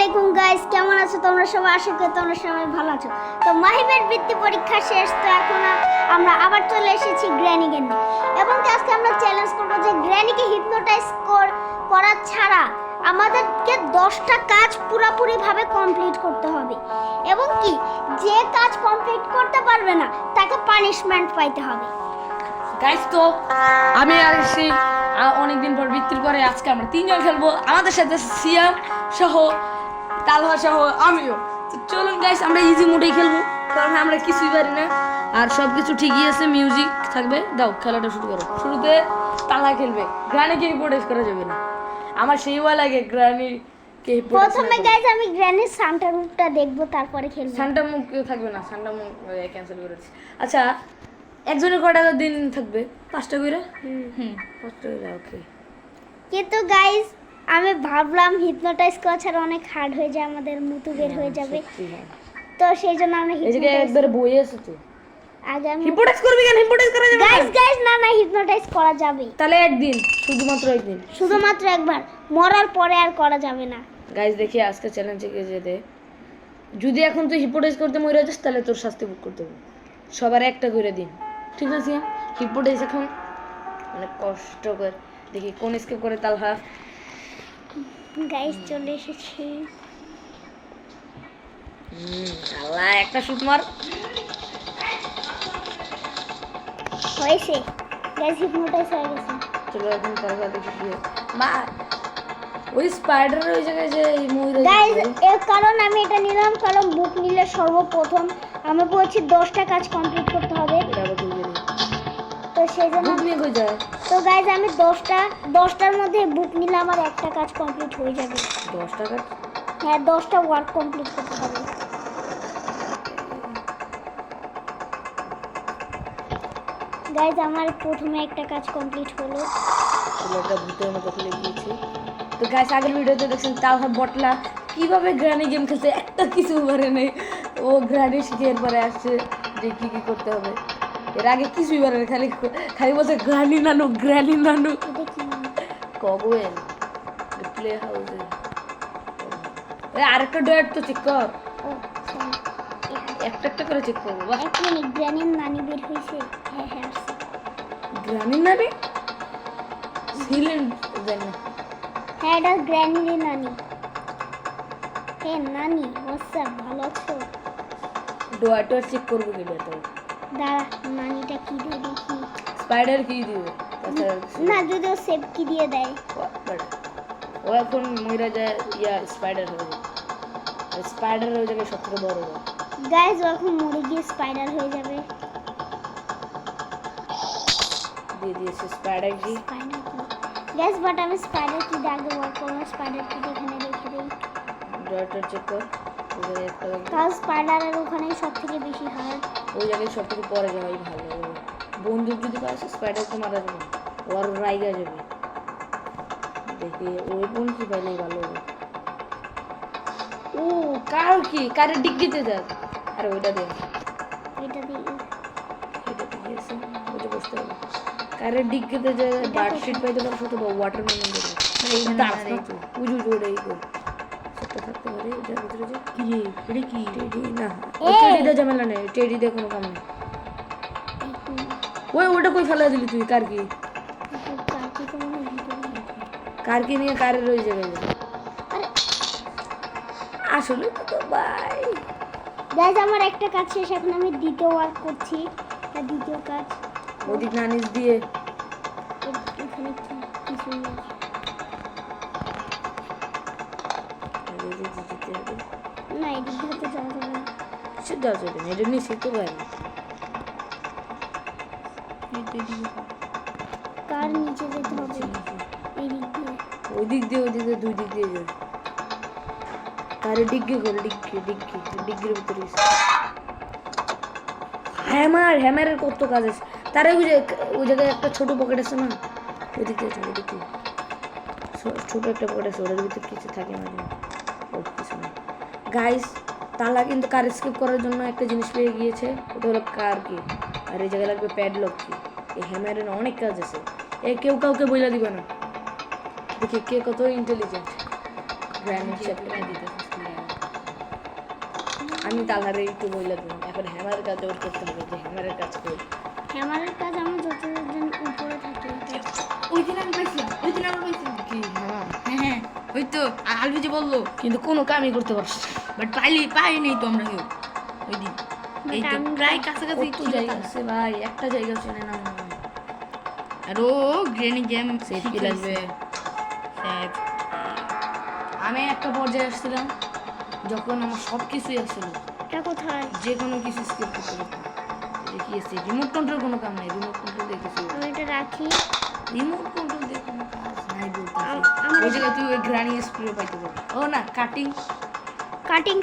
আলাইকুম গাইস, কেমন আছো তোমরা সবাই? আশা করি তোমরা সবাই ভালো আছো। তো মাহিবের বৃত্তি পরীক্ষা শেষ, তো এখন আমরা আবার চলে এসেছি গ্র্যানি গেম নিয়ে। এবং আজকে আমরা চ্যালেঞ্জ করবো যে গ্র্যানিকে হিপনোটাইজ করা ছাড়া আমাদেরকে 10টা কাজ পুরোপুরিভাবে কমপ্লিট করতে হবে। এবং কি, যে কাজ কমপ্লিট করতে পারবে না তাকে পানিশমেন্ট পাইতে হবে। গাইস, তো আমি আর সেই অনেকদিন পর বৃত্তির পরে আজকে আমরা তিনজন খেলবো। আমাদের সাথে সিয়াম সহ, তালহা সহ আমিও। তো চলুন গাইস, আমরা ইজি মোডেই খেলবো, কারণ আমরা কিছুই পারি না। আর সব কিছু ঠিকই আছে, মিউজিক থাকবে। দাও, খেলাটা শুরু করো। শুরুতে তালহা খেলবে, গ্রানিকে হিপনোটাইজ করা যাবে না। আমার সেই ভয় লাগে গ্রানিকে প্রথমে গাইস আমি গ্র্যানির সান্টা মুখটা দেখবো, তারপরে খেলবো। সান্টা মুখ থাকবে না, সান্টা মুখ ক্যান্সেল করে দিচ্ছি। আচ্ছা, একজনের কটা দিন থাকবে? 5টা করে। 5টা করে, ওকে। কিন্তু গাইস আমি ভাবলাম হিপনোটাইজ করা ছাড়া অনেক হার্ড হয়ে যায়, আমাদের মুতু বের হয়ে যাবে। তো সেই জন্য আমরা এই যে একবার বই আছে তো, আগে আমি হিপনোটাইজ করবি কেন? হিপনোটাইজ করা যাবে গাইস গাইস না না, হিপনোটাইজ করা যাবে। তাহলে একদিন, শুধুমাত্র একদিন, শুধুমাত্র একবার, মরার পরে আর করা যাবে না। গাইস দেখি আজকে চ্যালেঞ্জে কে যেতে। যদি এখন তুই হিপনোটাইজ করতে মরে যাস, তাহলে তোর শাস্তি ভোগ করতে হবে। সবার একটা করে দিন, ঠিক আছে? হিপনোটাইজ এখন অনেক কষ্ট করে। দেখি কোন স্কেপ করে তালহা। গাইস চলে এসেছি। আল্লাহ, একটা শুট মার। হয়েছে গাইস, হিপনোটাইজ হয়ে গেছে। চলো এখন তালহা দেখি কি হয়। মা, ওই স্পাইডার ওই জায়গায় যে ময়ূর। গাইস এর কারণ আমি এটা নিলাম, কারণ বুক নিলে সর্বপ্রথম আমি বলছি 10টা কাজ কমপ্লিট করতে হবে। তো সেই জন্য বুক নিয়ে কই যায়? তো গাইজ আমি 10টার মধ্যে বুক নিলাম, আর একটা কাজ কমপ্লিট হয়ে যাবে। 10 টাকা? হ্যাঁ, 10টা ওয়ার্ক কমপ্লিট করতে হবে। গাইজ আমার প্রথমে একটা কাজ কমপ্লিট হলো। একটা ভূতের মতো খুলে গিয়েছে। তো গাইস, আগের ভিডিওতে দেখছেন তালহা বটলা কিভাবে গ্রানি গেম খেলছে, একটা কিছু পারে নেই। ও গ্রানি শিখে এরপরে আসছে যে কি কি করতে হবে। এর আগে কিছুই পারে না, খালি খালি বলছে গ্রানি নানু, গ্রানি নানু। এটা কি? কগওয়েল প্লে হাউসে। আরেকটা ডয়েট তো চেক কর। ও sorry, একটা একটা করে চেক করবো। বাহ, এক মিনিট, গ্র্যানির নানি বের হয়েছে। হ্যাঁ হ্যাঁ আসছে। গ্রানি নানি ছিলেন জানি না। হ্যাঁ, এটা গ্র্যানির নানি। হ্যাঁ নানি, হোয়াটসঅ্যাপ, ভালো আছো? ডয়েট চেক করবো কি তো? দাঁড়া, নানিটা কি দিয়ে দেখি। স্পাইডার কি দিবে? তাছাড়া না, যদি ও সেভ কি দিয়ে দেয়। ও এখন মইরা যায়, ইয়া স্পাইডার হয়ে যায়। স্পাইডার হয়ে যাবে সবথেকে বড় হয়। গাইজ ও এখন মরে গিয়ে স্পাইডার হয়ে যাবে। দিয়ে দিয়েছে স্পাইডার কি। স্পাইডার কি গাইজ, বাট আমি স্পাইডার কি আগে ওয়ার্ক করবো। স্পাইডার কি এখানে রেখে দিই। ডটার চেক কর। ওই জায়গায় একটা তাও স্পাইডারের ওখানেই সব থেকে বেশি হার্ড। ওই জায়গায় সব থেকে পরে যাওয়াই ভালো হবে। বন্দুক যদি পাস, স্পাইডারকে মারা যাবে না, ও আর রাইগা যাবে। দেখি ওই কোন কি পাইলেই ভালো হবে। ও কার কি, কারের ডিগ্গিতে যাক। আরে ওইটা দে, এটা দিয়ে এটা দিয়েছে, ওইটা বসতে হবে। কারের ডিগ্গিতে যে বার্ডশিট পাইতে পারো, শুধু ওয়াটারমেলন দেবে। এই দাঁড়াস না তুই, উজু জোরে এই কর। সেটা থাকতে পারে এটার ভিতরে। যে কি রে, এটা কি টেডি? না, টেডিতে ঝামেলা নেই, টেডিতে কোনো কাম নেই। ওই ওটা কই ফেলা দিলি তুই? কার কি? কার কি নিয়ে কারের ওই জায়গায় যাবে। আসলে তো ভাই গাইজ আমার একটা কাজ শেষ, এখন আমি দ্বিতীয় ওয়ার্ক করছি। দ্বিতীয় কাজ ওদিক না নিচ দিয়ে। এখানে কিছু নেই। না, এদিক দিয়ে তো যাওয়া যাবে না। কিছু দেওয়া যাবে না, এটা নিচে তো ভাই। কার নিচে যেতে হবে? এই দিক দিয়ে। ওই দিক দিয়ে, ওই দিক দিয়ে, দুই দিক দিয়ে যাবে। কারে ডিগ্গি করে, ডিগ্গির ভিতরে। হ্যামারের কত কাজ আছে। তার ওই জায়গায় একটা ছোট পকেট আছে না, ওই দিক দিয়ে যাবে। ওই দিক দিয়ে ছোট একটা পকেট আছে, ওটার ভিতরে কিছু থাকে না। ও কিছু না। গাইস, তালা কিন্তু কার স্কিপ করার জন্য একটা জিনিস পেয়ে গিয়েছে, ওটা হলো কার কি। আর এই জায়গায় লাগবে প্যাডলক কি। এই হ্যামারের অনেক কাজ আছে, কেউ কাউকে বইলা দিবে না। দেখি কে কত ইন্টেলিজেন্ট। গ্র্যান্ড চ্যাপ্টার দিতে আমি তালহারে একটু বইলা দিই এখন হ্যামারের কাজ ওর করতে হবে যে হ্যামারের কাজ করি হ্যামারের কাজ আমি যতদিন উপরে থাকি ওই দিন আমি পাইছিলাম কি হ্যামার হ্যাঁ ওই তো আলবি যে বললো কিন্তু কোনো কামই করতে পারছি বাট পাই নেই তো আমরা কেউ ওই দিন এই তো প্রায় কাছাকাছি একটু জায়গা আছে ভাই একটা জায়গা চেনে না আর ও গ্রেনি গেম সেফটি লাগবে আমি একটা পর্যায়ে আসছিলাম যখন আমার সব কিছুই আসছিল এটা কোথায় যে কোনো কিছু স্কিপ করতে পারতাম দেখিয়েছি রিমোট কন্ট্রোল কোনো কাম নাই রিমোট কন্ট্রোল দেখেছি আমি এটা রাখি রিমোট কন্ট্রোল দিয়ে কোনো কাজ নাই বলতেছি আমার ওই জায়গায় তুই ওই গ্রানি স্প্রে পাইতে পারবি ও না কাটিং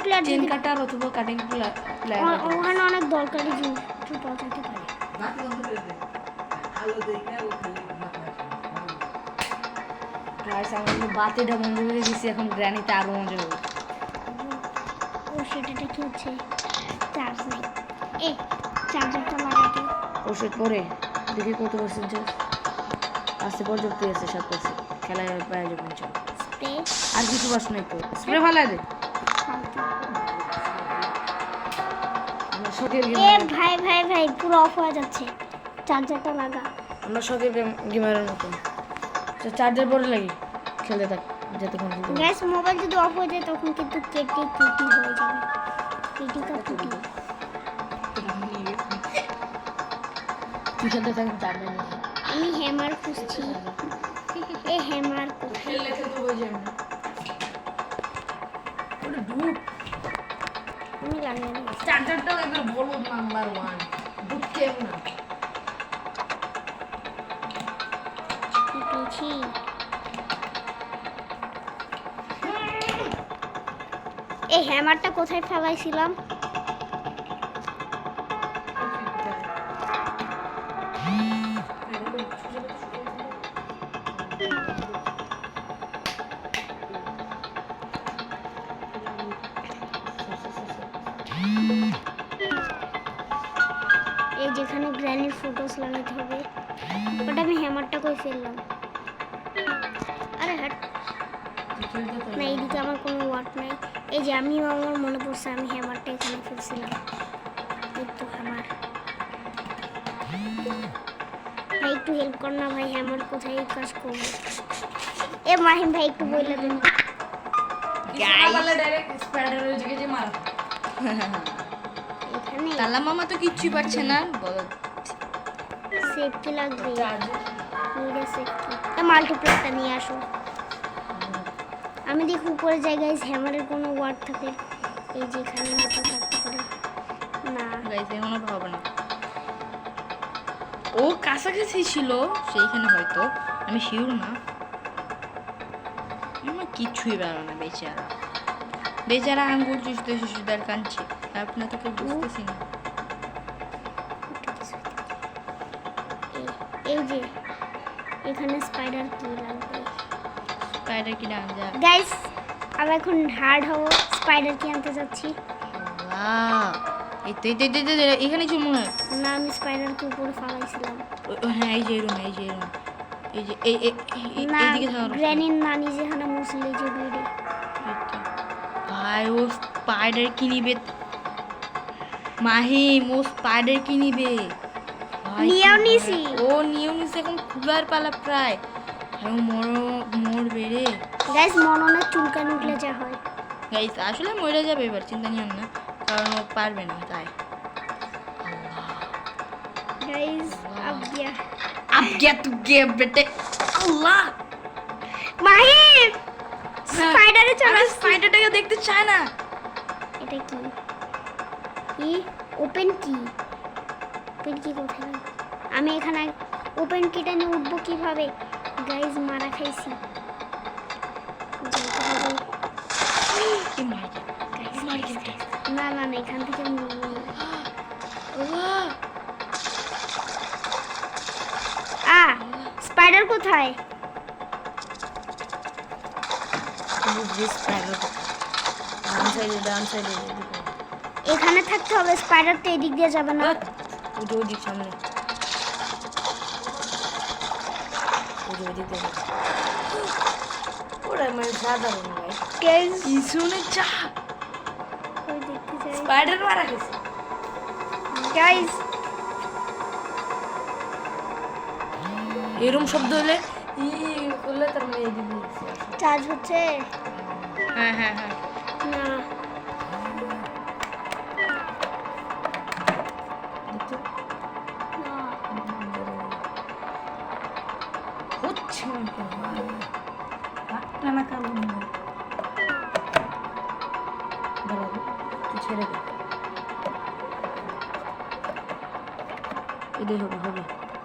প্লেয়ার চেন কাটার অথবা কাটিং প্লেয়ার ওখানে অনেক দরকারি জিনিস থাকতে পারে গাইস আমি বাতিটা বন্ধ করে দিয়েছি এখন গ্রানিতে আরো মজা হবে ও সেটাটা কি হচ্ছে চার্জ নেই এ চার্জারটা লাগাতে ওষুধ পরে দেখি কত পার্সেন্ট আসতে পর্যন্ত আছে 7% খেলায় পাওয়া যাবে চল স্প্রে আর কিছু বাস নাই তো স্প্রে ভালো দে আমরা শখের এ ভাই পুরো অফ হয়ে যাচ্ছে চার্জারটা লাগা আমরা শখের গেমারের মতো চার্জার পরে লাগি খেলতে থাক যতক্ষণ গ্যাস মোবাইল যদি অফ হয়ে যায় তখন কিন্তু কেটে কুটি হয়ে যাবে কেটে কুটি তুই খেলতে থাক চার্জার নেই আমি হ্যামার খুঁজছি এ হ্যামার খেললে খেলতে হয়ে যাবে না ওটা ডুব আমি লাগাই দিই চার্জারটাও একবার বলো নাম্বার 1 ডুব কেম না পেয়েছি এই হ্যামারটা কোথায় ফেলাইছিলাম এই যেখানে গ্র্যানির ফটোস লাগাতে হবে ওটা আমি হ্যামারটা কই ফেললাম আরে হাট না এইদিকে আমার কোনো ওয়ার্ক নাই এই যে আমি আমার মনে পড়ছে আমি হ্যামারটা এখানে ফেলছিলাম এই তো হ্যামার ভাই একটু হেল্প কর না ভাই হ্যামার কোথায় কাজ করবো এ মাহিম ভাই একটু বলে দেন ডাইরেক্ট স্পাইডার হয়ে যে মারা এখানে তালা মামা তো কিচ্ছুই পারছে না বলো সেফটি লাগবে চার্জার নিয়ে সেফটি মাল্টিপ্লেয়ারটা নিয়ে আসো আমি দেখি উপরে জায়গায় হ্যামারের কোনো ওয়ার্ড থাকে এই যে এখানে হয়তো থাকতে পারে না গাইস এখনো হবে না ও কাছাকাছি ছিল সেইখানে হয়তো আমি শিওর না আমার কিছুই বেরো না বেচারা বেচারা আঙ্গুর চুষতে শিশুদের কাঁদছে আপনি তোকে বুঝতেছি না এই যে এখানে স্পাইডার কি লাগবে স্পাইডার কি নাম যা গাইস আমি এখন হার্ড হব স্পাইডার কি আনতে যাচ্ছি ওয়াও এই তো এখানে ছিল মনে হয় না আমি স্পাইডারকে উপরে ফালাইছিলাম হ্যাঁ এই যে রুম এই যে রুম এই যে না এইদিকে যাওয়ার গ্র্যানির নানি যেখানে মুসলি যে ভিড়ে ভাই ও স্পাইডার কিনিবে মাহিম ও স্পাইডার কিনিবে নিয়েও নিছি ও নিয়েও নিছে এখন খুবার পালা প্রায় ভাই ও মরবে রে গাইস মননের চুলকানি উঠলে যা হয় গাইস আসলে মরে যাবে এবার চিন্তা নিও না কারণ ও পারবে না তাই গাইস अब क्या तू गे बेटे আল্লাহ মাহিম স্পাইডারে চলে স্পাইডারটাকে দেখতে চায় না এটা কি কি ওপেন কি ওপেন কি কোথায় আমি এখানে ওপেন কিটা নিয়ে উঠবো কিভাবে গাইস মারা খাইছি যেতে হবে। কি মার না না না এখান থেকে মরবো না। আল্লাহ স্পাইডার কোথায় স্পাইডার ডান সাইডে এখানে থাকতে হবে স্পাইডার তো এদিক দিয়ে যাবে না ওই দিক সামনে ওই দিক ওরা মানে সাধারণ ভাই গাইস পিছনে চাপ ওই দেখতে যাই স্পাইডার মারা গেছে গাইস এরকম শব্দ হলে ই করলে তার মানে এই দিদি চার্জ হচ্ছে হ্যাঁ হ্যাঁ হ্যাঁ না দেখছো না হচ্ছে না কারণ দাঁড়াবো তুই ছেড়ে দে এটাই হবে হবে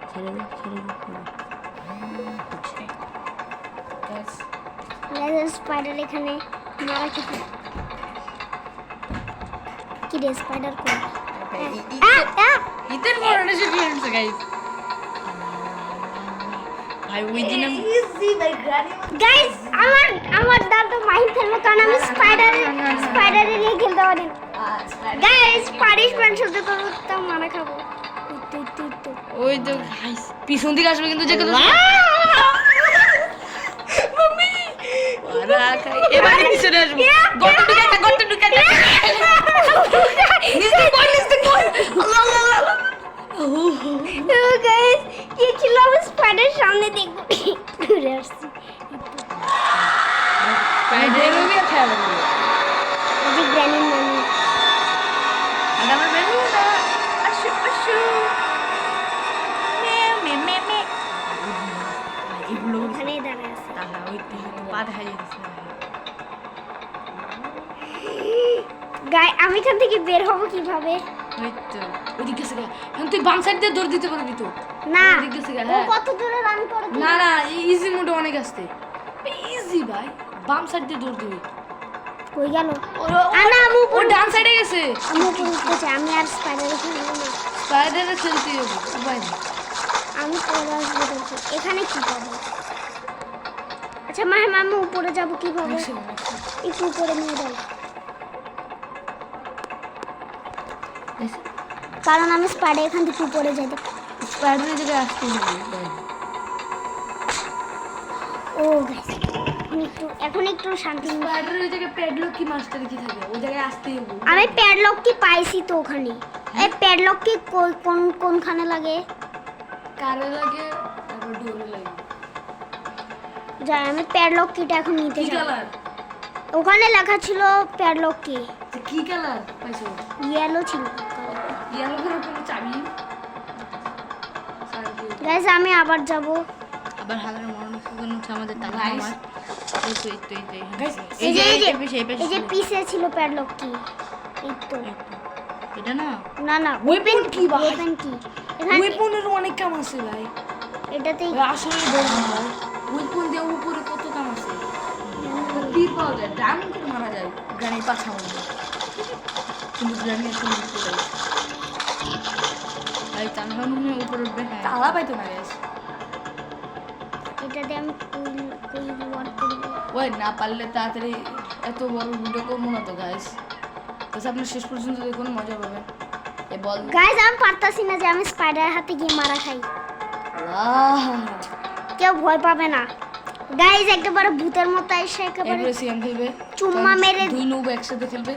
ছেড়ে দে হবে লেজার স্পাইডার এখানে মারা খেতে কি রে স্পাইডার কোন ইতের বড়টা শুকিয়ে গেছে গাইস ভাই ওই দিন গাইস আমার দাদু মাইন খেলবো কারণ আমি স্পাইডারে নিয়ে খেলতে পারি গাইস পানিশমেন্ট শুধু করতাম মারা খাবো ওই তো গাইস পিছন দিকে আসবে কিন্তু যে কথা মাম্মি ওরা খাই এবারে পিছনে আসবে গর্ত ঢুকে নিচে কই আল্লাহ আল্লাহ তো গাইস কি ছিল আমি স্পাইডার সামনে দেখবো ঘুরে আসছি স্পাইডারও भी अच्छा लगा এই যে গ্র্যানি নানি আমার বেলু না আশু আশু মে এগুলো ওখানেই দাঁড়ায় আছে তাহা ওই পা দেখা যাচ্ছে গাই আমি এখান থেকে বের হব কিভাবে ওই তো ওইদিকে গেছে এখন তুই বাম সাইড দিয়ে দৌড় দিতে পারবি তো না ওইদিকে গেছে ও কত দূরে রান করে না না ইজি মোড অনেক আসছে ইজি ভাই বাম সাইড দিয়ে দৌড় দিবি কই গেল আনা আমু ও ডান সাইডে গেছে আমি উপরে উঠতেছি আমি আর স্পাইডারে খেলবো না স্পাইডারে খেলতে হবে উপায় নেই আমি পরে আসবো দেখো এখানে কি পাবো আচ্ছা মামু উপরে যাব কিভাবে একটু উপরে নিয়ে যাও কারণ আমি স্পাইডার এখান থেকে উপরে যেতে স্পাইডারের জায়গায় আসতে হবে ও গাইস এখন একটু শান্তি নিই। স্পাইডারের জায়গায় প্যাডলক কি মাস্টার কি থাকে ওই জায়গায় আসতে হবে আমি প্যাডলক কি পাইছি তো ওখানে এই প্যাডলক কি কোনখানে লাগে কারে লাগে তারপর ডোরে লাগে যাই আমি প্যাডলক কিটা এখন নিতে কি যাব কালার ওখানে লেখা ছিল প্যাডলক কি কি কালার পাইছো ইয়েলো ছিল ইয়েলো কালার কোনো চাবি গাইস আমি আবার যাব আবার হাজার মরণ সুজন হচ্ছে আমাদের তালা Guys. আমার এই তো Guys, এই যে এই পাশে এই যে পিছে ছিল প্যাডলক কি এই তো এটা না না না ওয়েপন কি ভাই ওয়েপন কি এখানে ওয়েপনের অনেক কাম আছে ভাই এটাতেই আসলে বড় ভাই ওয়েপন দিয়ে উপরে কত কাম আছে তীর পাওয়া যায় ডান করে মারা যায় গানের পাছা মধ্যে কিন্তু গ্রামে এখন উপরে ভাই তালা মনে হয় উপরে উঠবে হ্যাঁ তালা পাইতো না গাইস এটাতে আমি কুইল ওয়ার্ড করব ওই না পারলে তাড়াতাড়ি এত বড় ভিডিও করবো না তো গাইস তো আপনি শেষ পর্যন্ত দেখুন মজা পাবেন এ বল গাইস আমি পারতাছি না যে আমি স্পাইডার হাতে গিয়ে মারা খাই আহ কেউ ভয় পাবে না গাইস একেবারে ভূতের মতো এসে একেবারে এবারে সিএম খেলবে চুম্মা মেরে দুই নৌব একসাথে খেলবে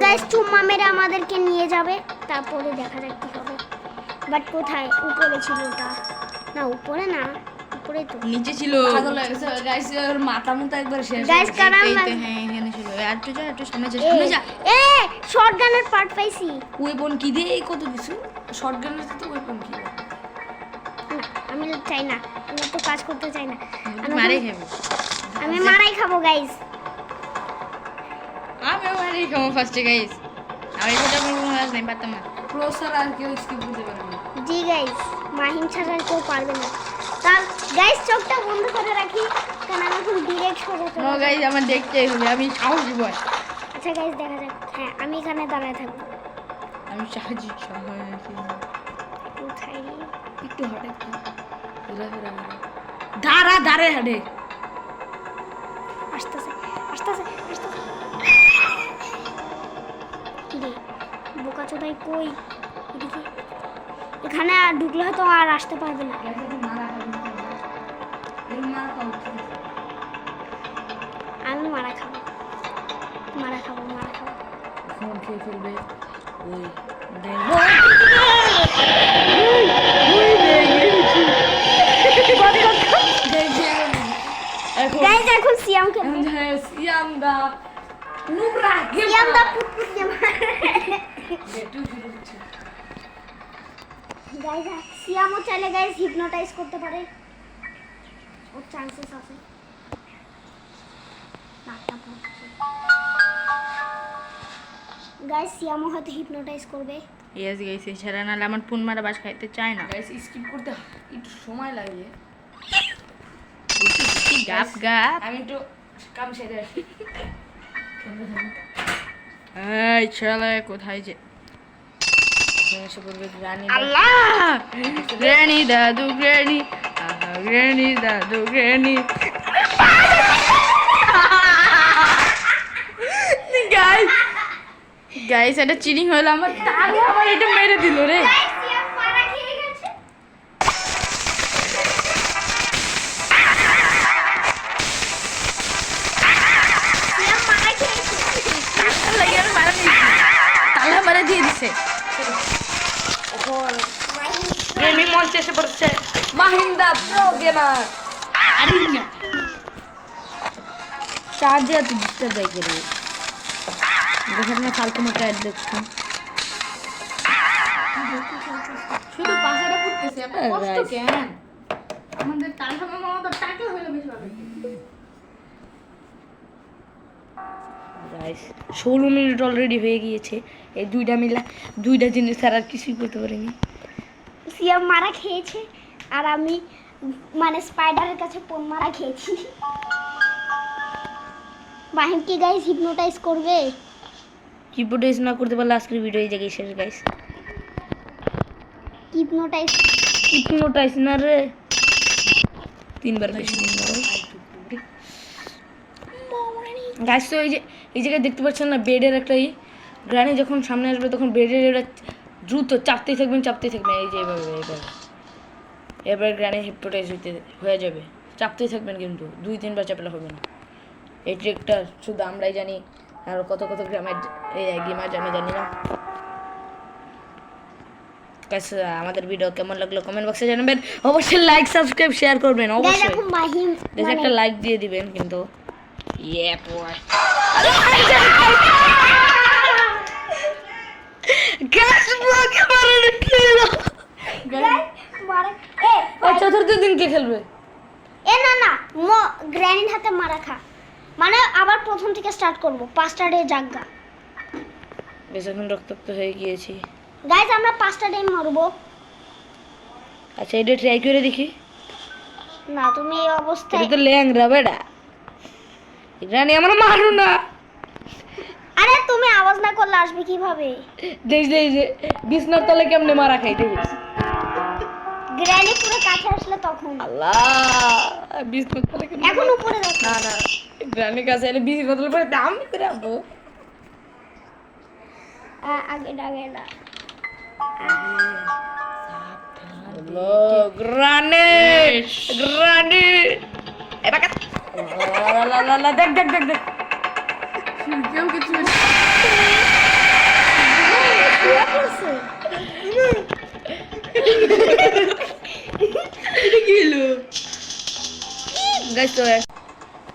গাইস চুম্মা মেরে আমাদেরকে নিয়ে যাবে তারপরে দেখা যাক কি হবে বাট কোথায় উপরে ছিল ওটা না উপরে না উপরে তো নিচে ছিল পাগল হয়ে গেছে গাইস ওর মাথা মুথা একবার শেষ গাইস কারণ এই তো, হ্যাঁ এখানে ছিল আর একটু সামনে যা সামনে যা এ শটগানের পার্ট পাইছি ওয়েপন কি দিয়ে এই কত কিছু শটগানের তো ওয়েপন কি না, আমি চাই না আমি তো কাজ করতে চাই না আমি মারে এখন- খাবো আমি মারাই খাবো গাইস আমিও মারে খাবো ফার্স্টে গাইস আমি এটা কোনো কাজ নেই পারতাম না প্রসার আর কেউ স্কিপ করতে পারবে না জি গাইস মাহিম ছাড়া আর কেউ পারবে না তার গাইস চোখটা বন্ধ করে রাখি কারণ আমি এখন ডিরেক্ট সরে নো চলে গাইস আমার দেখতেই হবে আমি সাহসী বয় আচ্ছা গাইস দেখা যাক হ্যাঁ আমি এখানে দাঁড়ায় থাকবো আমি সাহায্য কোথায় রে? একটু হটে দাঁড়া দাঁড়ে হাডে আসতেছে আসতেছে আসতেছে কি রে বোকা চোদাই কই এদিকে এখানে আর ঢুকলে হয়তো আর আসতে পারবে না মারা খাবো মারা খাবো মারা খাবো ফোন খেয়ে ফেলবে ওই গাইস এখন সিয়ামকে সিয়াম দা নুবরা সিয়াম দা পুটপুট দিয়ে গাইস সিয়ামও চাইলে গাইস হিপনোটাইজ করতে পারে ওর চান্সেস আছে গাইস সিয়ামও হয়তো হিপনোটাইজ করবে ইয়েস গাইস এছাড়া নাহলে আমার পুন মারা বাস খাইতে চায় না গাইস স্কিপ করতে একটু সময় লাগে কি গাপ গাপ আমি একটু কাম সেরে আসি এই ছেলে কোথায় যে এসে পড়বে রানী আল্লাহ গ্র্যানি দাদু গ্র্যানি আহা গ্র্যানি দাদু গ্র্যানি গাইস গাইস এটা চিনিং হলো আমার তাহলে আমার এটা মেরে দিল রে গাইস সিয়াম মারা খেয়ে গেছে সিয়াম মারা খেয়েছে তালা মারা দিয়ে দিছে গেমিং মঞ্চে এসে পড়ছে মাহিন্দা প্রো গেমার আরে না চার্জে এত ডিস্টার্ব দেয় করে দেখেন না ফালতু মতো অ্যাড দেখছেন শুধু পাশাটা ফুটতেছে এত কষ্ট Guys. কেন আমাদের তালহা মামা তো টাকা হইলো বেশি ভালো গাইস 16 মিনিট অলরেডি হয়ে গিয়েছে এই দুইটা জিনিস ছাড়া আর কিছুই করতে পারিনি সিয়াম মারা খেয়েছে আর আমি মানে স্পাইডারের কাছে পোন মারা খেয়েছি মাহিম কি গাইস হিপনোটাইজ করবে কিবোর্ডাইজ না করতে পারলে আজকের ভিডিও এই জায়গায় শেষ গাইস হিপনোটাইজ হিপনোটাইজ না রে তিনবার বেশি গাইস তো এই জায়গায় দেখতে পাচ্ছেন না বেডের একটা গ্রানি যখন সামনে আসবে তখন বেডের এটা দ্রুত চাপতেই থাকবেন এই যে এবার গ্রানি হিপনোটাইজ হয়ে যাবে চাপতেই থাকবেন কিন্তু 2-3 বার চাপলে হবে না এই ট্রিকটা শুধু আমরাই জানি আর কত গ্রামের গেমার জানি না গাইস আমাদের ভিডিও কেমন লাগলো কমেন্ট বক্সে জানাবেন অবশ্যই লাইক সাবস্ক্রাইব শেয়ার করবেন গাইস অবশ্যই এখন মাহিম দেখে একটা লাইক দিয়ে দিবেন কিন্তু ইয়ে বয় গাইস ব্লকে মারানো খেলো মারা চতুর্থ দিন কে খেলবে না গ্র্যানির হাতে মারা খা মানে আবার প্রথম থেকে স্টার্ট করব 5টা ডে জাগা বেশ এখন রক্তাক্ত হয়ে গিয়েছি গাইস আমরা 5টা ডে মারবো আচ্ছা এটা ট্রাই করে দেখি না তুমি এই অবস্থায় এটা তো ল্যাংরা বেড়া রানী আমার মারো না আরে তুমি আওয়াজ না করলে আসবে কিভাবে দেখ যে বিছনার তলে কেমনে মারা খাই দেখিস গ্র্যানি পুরো কাছে আসলে তখন আল্লাহ বিছনার তলে কেমনে এখন উপরে দেখো না গ্রানির কাছে এলে বিছনার তলে পরে দাম করে আনবো আগে না গ্রানি এবার দেখ কেউ কিছু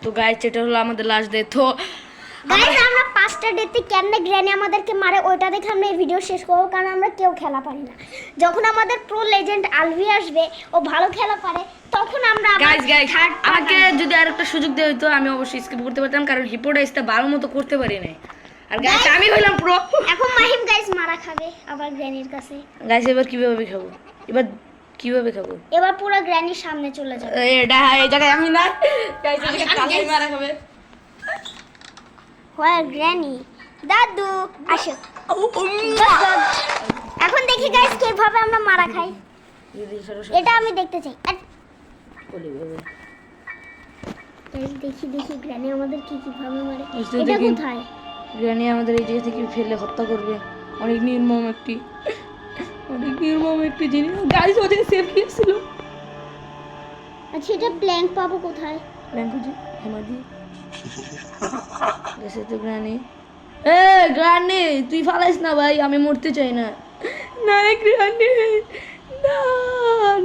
তো গাইস এটা হলো আমাদের লাস্ট ডে তো গাইস আমরা 5টা ডেতে কেমনে গ্র্যানি আমাদেরকে মারে ওইটা দেখে আমরা এই ভিডিও শেষ করব কারণ আমরা কেউ খেলা পারি না যখন আমাদের প্রো লেজেন্ড আলভি আসবে ও ভালো খেলা পারে তখন আমরা গাইস আমাকে যদি আরেকটা সুযোগ দেওয়া হতো আমি অবশ্যই স্কিপ করতে পারতাম কারণ হিপোডাইসটা ভালো মতো করতে পারি না আর গাইস আমি হইলাম প্রো এখন মাহিম গাইস মারা খাবে আবার গ্র্যানির কাছে গাইস এবার কিভাবে খাবো এবার পুরো গ্র্যানির সামনে চলে যাবে এটা এই জায়গায় আমি না গাইস এই জায়গায় কালকে মারা খাবে হয় গ্র্যানি দাদু আসো এখন দেখি গাইস কিভাবে আমরা মারা খাই এটা আমি দেখতে চাই দেখি গ্র্যানি আমাদের কিভাবে মারে এটা কোথায় গ্র্যানি আমাদের এই জায়গা থেকে ফেলে হত্যা করবে অনেক নির্মম একটি জিনিস গাইস ওদের সেভ কিয়েছিল আচ্ছা এটা প্ল্যাঙ্ক পাবো কোথায় ল্যাঙ্গুজি হেমাদি গেছে তো গ্রানি। এ গ্রানি তুই ফালাইস না ভাই, আমি মরতে চাই না। না গ্রানি না,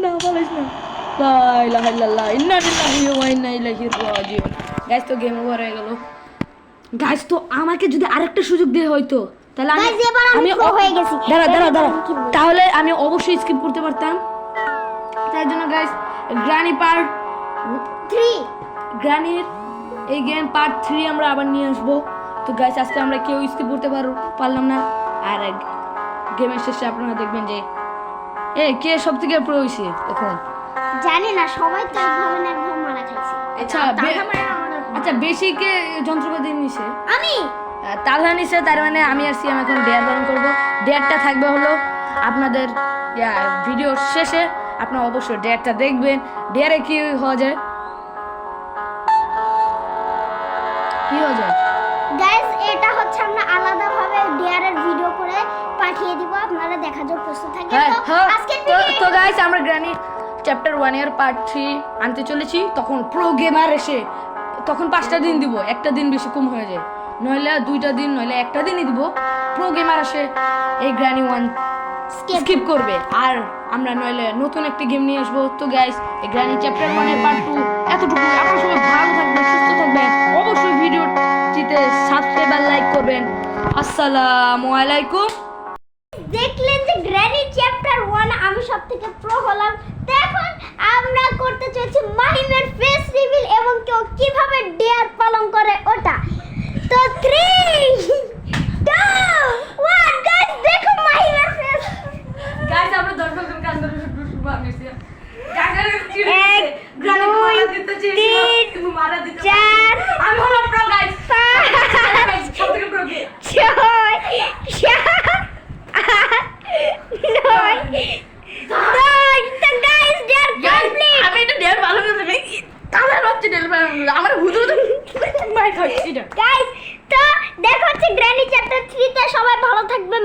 না ফালাইস না। লা ইলাহা ইল্লাল্লাহ ইন্না লিল্লাহি ওয়া ইন্না ইলাইহি রাজিউন। গাইস তো গেম ওভার হয়ে গেল। গাইস তো আমাকে যদি আরেকটা সুযোগ দেয় হয়তো, তাহলে Guys, এবার আমি pro হয়ে গেছি। দাঁড়া তাহলে আমি অবশ্যই স্কিপ করতে পারতাম। তাই জন্য গাইস গ্রানি পার্ট 3 গ্রানির এই গেম পার্ট 3 আমরা আবার নিয়ে আসবো। তো গাইস আজকে আমরা কেউ স্কিপ করতে পারলাম না। আর গেমের শেষে আপনারা দেখবেন যে কে সব থেকে প্রো হয়েছে এখন। জানি না, সবাই তো একভাবে না একভাবে মারা খাইছে। আচ্ছা বেশি কে যন্ত্রপাতি নিছে? আমি তালহা নিছে, তার মানে আমি আর সিএম এখন ডেয়ার পালন করবো। ডেয়ারটা থাকবে হলো আপনাদের ভিডিওর শেষে, আপনারা অবশ্যই ডেয়ারটা দেখবেন। ডেয়ারে কি হওয়া যায়, কি হওয়া যায় গাইস, এটা হচ্ছে আমরা আলাদাভাবে ডিআরের ভিডিও করে পাঠিয়ে দিব, আপনারা দেখার জন্য প্রস্তুত থাকবেন। তো আজকের তো গাইস আমরা গ্রানি চ্যাপ্টার 1 এর পার্ট 3 আনতে চলেছি। তখন প্রো গেমার এসে তখন 5টা দিন দিব, একটা দিন বেশি কম হয়ে যায়, নইলে 2টা দিন, নইলে একটা দিনই দিব। প্রো গেমার আসে এই গ্রানি 1 স্কিপ করবে, আর আমরা নইলে নতুন একটা গেম নিয়ে আসবো। তো গাইস এই গ্রানি চ্যাপ্টার 1 এর পার্ট 2 এতটুকু। আপনারা সবাই ভালো থাকবেন, সুস্থ থাকবেন, অবশ্যই ভিডিওটিতে সাবস্ক্রাইব আর লাইক করবেন। আসসালামু আলাইকুম। দেখলেন যে গ্র্যানি চ্যাপ্টার 1 আমি সবথেকে প্রো হলাম। তো এখন আমরা করতে চলেছি মাহিমের ফেস রিভিল এবং কেউ কিভাবে ডেয়ার পালন করে ওটা। তো 3 2 1 গাইস, দেখো মাহিমের ফেস। গাইস আমরা দর্শক কাজ করে শুরু করছি। এক, দুই, তিন, চার, আমি হলাম প্রো গাইস, 5 সবথেকে প্রো কে 6 7 8 9 10। তো গাইস ডেয়ার কমপ্লিট। আমি এটা ডেল ভালো করে দেই, কালার হচ্ছে ডেল আমার হুজুর মাই খাচ্ছি না। গাইস তো দেখা হচ্ছে গ্র্যানি চ্যাপ্টার 3 তে। সবাই ভালো থাকবেন।